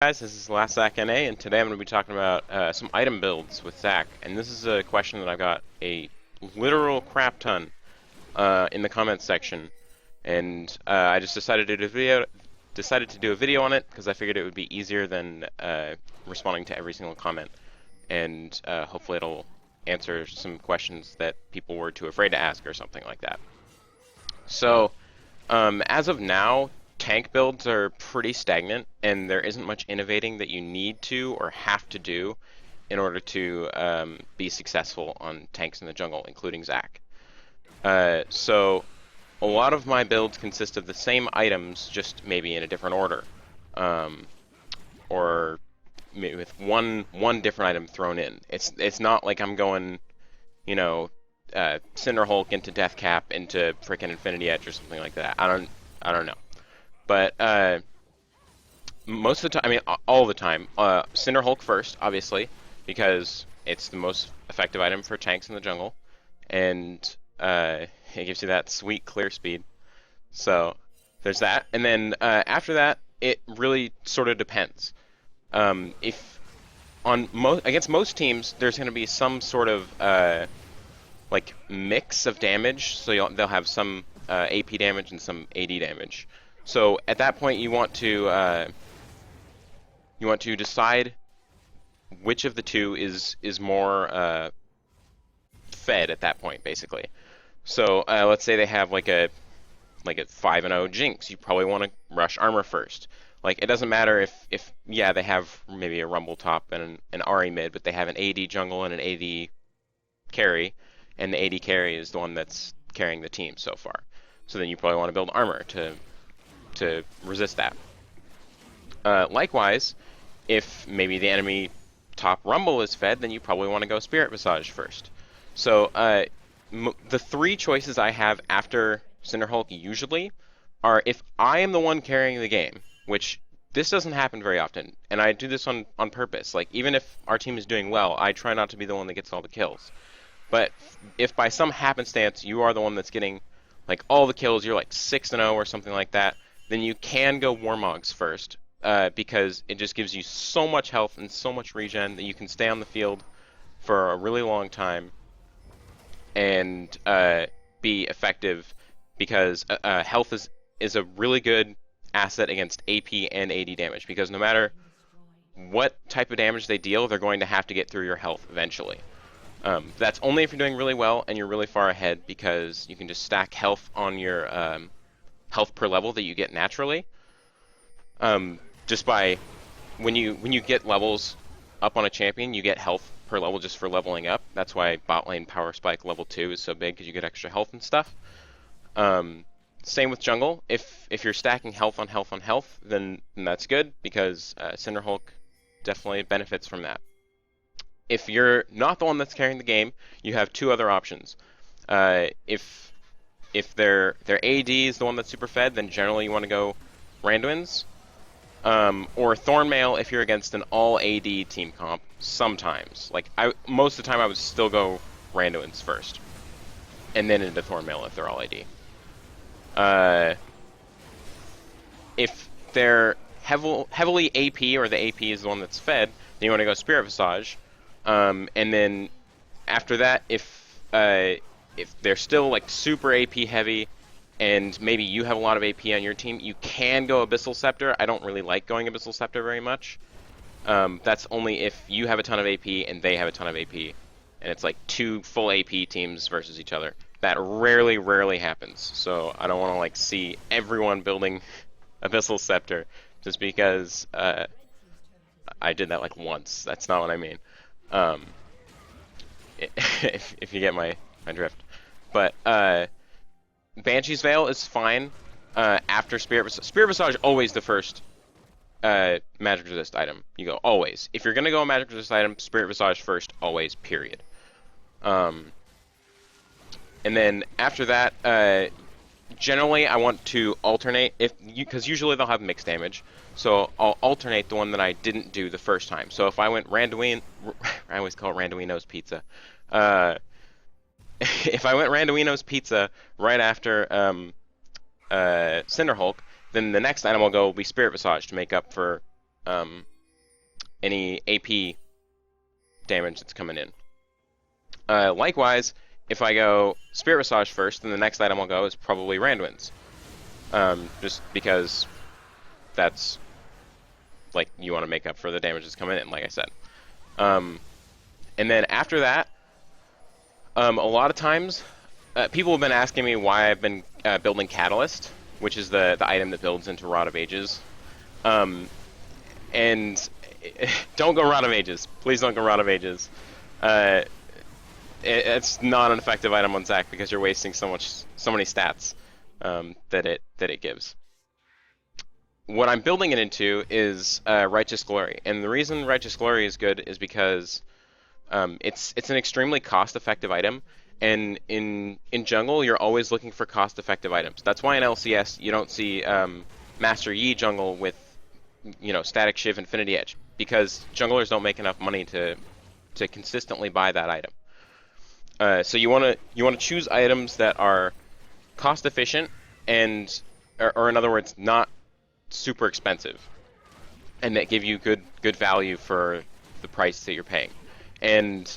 Guys, this is Last Zac NA, and today I'm going to be talking about some item builds with Zac. And this is a question that I've got a literal crap ton in the comments section, and I just decided to do a video on it because I figured it would be easier than responding to every single comment, and hopefully it'll answer some questions that people were too afraid to ask or something like that. So, as of now, tank builds are pretty stagnant, and there isn't much innovating that you need to or have to do in order to be successful on tanks in the jungle, including Zac. So a lot of my builds consist of the same items, just maybe in a different order, or maybe with one different item thrown in. It's not like I'm going, you know, Cinder Hulk into Death Cap into frickin' Infinity Edge or something like that. I don't know. But most of the time, I mean, all the time, Cinder Hulk first, obviously, because it's the most effective item for tanks in the jungle, and it gives you that sweet clear speed. So there's that, and then after that, it really sort of depends. If on against most teams, there's going to be some sort of like mix of damage, so they'll have some AP damage and some AD damage. So at that point, you want to decide which of the two is more fed at that point, basically. So let's say they have like a 5-0 Jinx. You probably want to rush armor first. Like it doesn't matter if yeah they have maybe a Rumble top and an Ahri mid, but they have an AD jungle and an AD carry, and the AD carry is the one that's carrying the team so far. So then you probably want to build armor to resist that. Likewise, if maybe the enemy top Rumble is fed, then you probably want to go Spirit Visage first. So the three choices I have after Cinder Hulk usually are if I am the one carrying the game, which this doesn't happen very often, and I do this on purpose. Like even if our team is doing well, I try not to be the one that gets all the kills. But if by some happenstance you are the one that's getting like all the kills, you're like 6-0 or something like that, then you can go Warmogs first, because it just gives you so much health and so much regen that you can stay on the field for a really long time and be effective, because health is a really good asset against AP and AD damage, because no matter what type of damage they deal, they're going to have to get through your health eventually. That's only if you're doing really well and you're really far ahead, because you can just stack health on your health per level that you get naturally. Just by when you get levels up on a champion, you get health per level just for leveling up. That's why bot lane power spike level 2 is so big, because you get extra health and stuff. Same with jungle. If you're stacking health on health on health, then that's good, because Cinder Hulk definitely benefits from that. If you're not the one that's carrying the game, you have two other options. If their AD is the one that's super fed, then generally you want to go Randuin's. Or Thornmail if you're against an all AD team comp. Sometimes, like most of the time, I would still go Randuin's first, and then into Thornmail if they're all AD. If they're heavily AP, or the AP is the one that's fed, then you want to go Spirit Visage. And then after that, if they're still like super AP heavy, and maybe you have a lot of AP on your team, you can go Abyssal Scepter. I don't really like going Abyssal Scepter very much. That's only if you have a ton of AP and they have a ton of AP, and it's like two full AP teams versus each other. That rarely happens. So I don't want to like see everyone building Abyssal Scepter just because I did that like once. That's not what I mean. If you get my drift. But Banshee's Veil is fine after Spirit Visage. Spirit Visage always the first Magic Resist item. You go always. If you're gonna go a Magic Resist item, Spirit Visage first, always. Period. And then after that, generally I want to alternate because usually they'll have mixed damage. So I'll alternate the one that I didn't do the first time. So if I went Randuin, I always call it Randuino's Pizza. If I went Randuino's Pizza right after Cinder Hulk, then the next item I'll go will be Spirit Visage to make up for any AP damage that's coming in. Likewise, if I go Spirit Visage first, then the next item I'll go is probably Randwinds. Just because that's, like, you want to make up for the damage that's coming in, like I said. And then after that, a lot of times, people have been asking me why I've been building Catalyst, which is the item that builds into Rod of Ages. And don't go Rod of Ages. Please don't go Rod of Ages. It's not an effective item on Zac because you're wasting so many stats that it gives. What I'm building it into is Righteous Glory, and the reason Righteous Glory is good is because it's an extremely cost-effective item, and in jungle you're always looking for cost-effective items. That's why in LCS you don't see Master Yi jungle with Static Shiv Infinity Edge, because junglers don't make enough money to consistently buy that item. So you want to choose items that are cost efficient and, or in other words, not super expensive, and that give you good value for the price that you're paying. And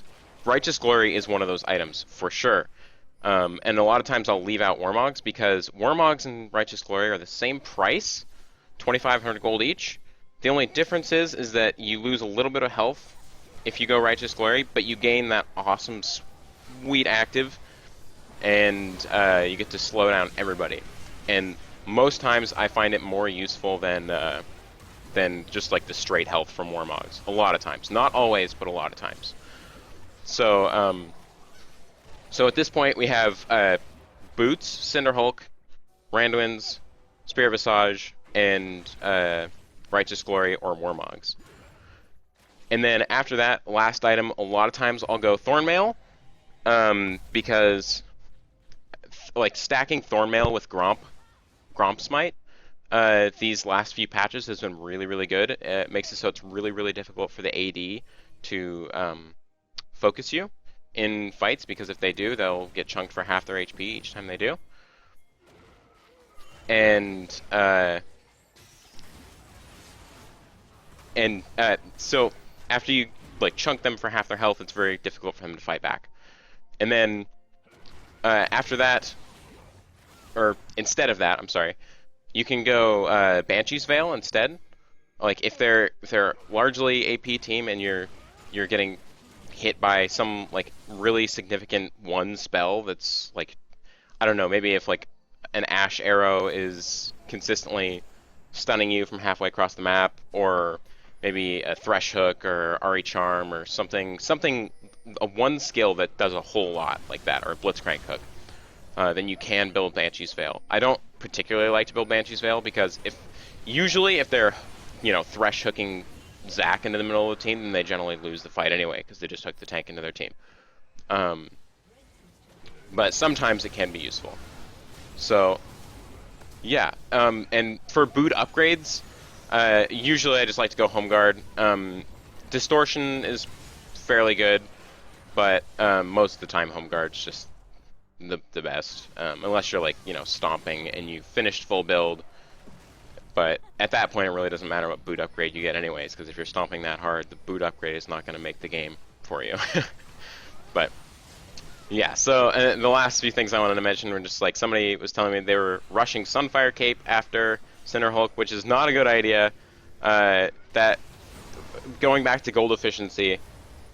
Righteous Glory is one of those items for sure. And a lot of times I'll leave out Warmogs because Warmogs and Righteous Glory are the same price, 2,500 gold each. The only difference is that you lose a little bit of health if you go Righteous Glory, but you gain that awesome sweet active, and you get to slow down everybody. And most times I find it more useful than just like the straight health from Warmogs. A lot of times, not always, but a lot of times. So so at this point we have Boots, Cinderhulk, Randwinds, Spirit Visage, and Righteous Glory or Warmogs. And then after that, last item, a lot of times I'll go Thornmail, because like stacking Thornmail with Gromp Smite, these last few patches has been really, really good. It makes it so it's really, really difficult for the AD to focus you in fights, because if they do, they'll get chunked for half their HP each time they do. And so after you like chunk them for half their health, it's very difficult for them to fight back. And then after that, or instead of that, I'm sorry, you can go Banshee's Veil instead. Like if they're largely AP team and you're getting hit by some like really significant one spell that's like, I don't know, maybe if like an Ash Arrow is consistently stunning you from halfway across the map, or maybe a Thresh Hook or Ari Charm or something, a one skill that does a whole lot like that, or a Blitzcrank Hook, then you can build Banshee's Veil. I don't particularly like to build Banshee's Veil because if they're Thresh hooking Zac into the middle of the team, then they generally lose the fight anyway because they just hook the tank into their team. But sometimes it can be useful. So yeah, and for boot upgrades, usually I just like to go Home Guard. Distortion is fairly good, but most of the time Home Guard's just the best, unless you're like stomping and you finished full build. But at that point, it really doesn't matter what boot upgrade you get anyways, because if you're stomping that hard, the boot upgrade is not going to make the game for you. But yeah, so the last few things I wanted to mention were just like somebody was telling me they were rushing Sunfire Cape after Cinderhulk, which is not a good idea. That going back to gold efficiency,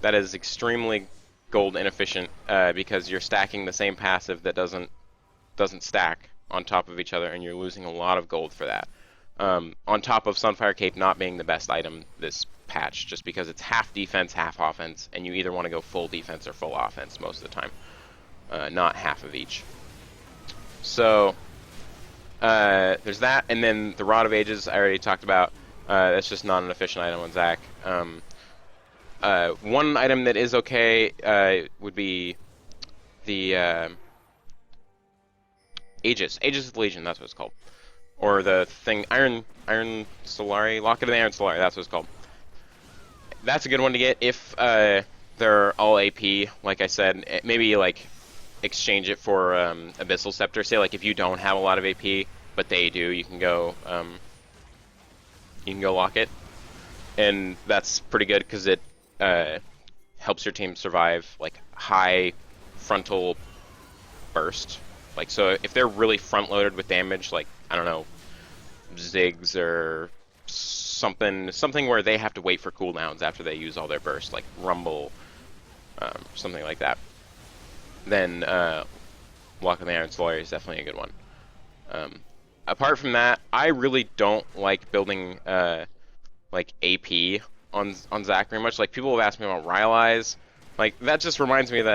that is extremely gold inefficient, because you're stacking the same passive that doesn't stack on top of each other, and you're losing a lot of gold for that. On top of Sunfire Cape not being the best item this patch, just because it's half defense, half offense, and you either want to go full defense or full offense most of the time, not half of each. So there's that, and then the Rod of Ages I already talked about. That's just not an efficient item on Zac. One item that is okay would be the Aegis of the Legion, that's what it's called. Or the thing, Iron Solari, Locket of the Iron Solari, that's what it's called. That's a good one to get if they're all AP, like I said. Maybe like exchange it for Abyssal Scepter. Say like if you don't have a lot of AP, but they do, you can go Locket. and that's pretty good because it uh, helps your team survive like high frontal burst. Like, so if they're really front loaded with damage, like, I don't know, Ziggs or something where they have to wait for cooldowns after they use all their burst, like Rumble, something like that, then Walk of the Iron Slayer is definitely a good one. Apart from that, I really don't like building like AP on Zac very much. Like, people have asked me about Rylai's. Like, that just reminds me of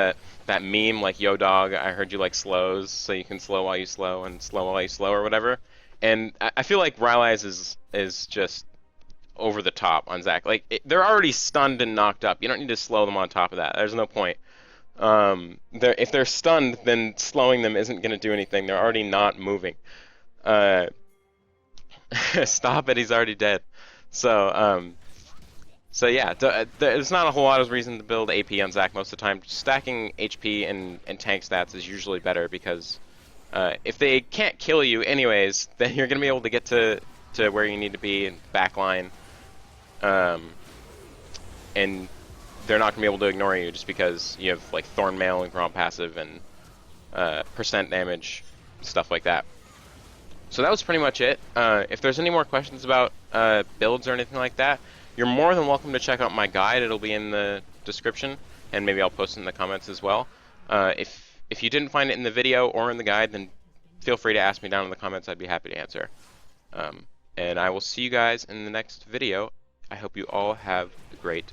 that meme, like, yo dog, I heard you like slows, so you can slow while you slow and slow while you slow or whatever. And I feel like Rylai's is just over the top on Zac. Like, they're already stunned and knocked up. You don't need to slow them on top of that. There's no point. If they're stunned, then slowing them isn't going to do anything. They're already not moving. Uh, Stop it, he's already dead. So, so yeah, there's not a whole lot of reason to build AP on Zac most of the time. Stacking HP and tank stats is usually better because if they can't kill you anyways, then you're going to be able to get to where you need to be in backline. And they're not going to be able to ignore you just because you have like Thorn Mail and Grand Passive and percent damage, stuff like that. So that was pretty much it. If there's any more questions about builds or anything like that, you're more than welcome to check out my guide. It'll be in the description, and maybe I'll post it in the comments as well. If you didn't find it in the video or in the guide, then feel free to ask me down in the comments. I'd be happy to answer. And I will see you guys in the next video. I hope you all have a great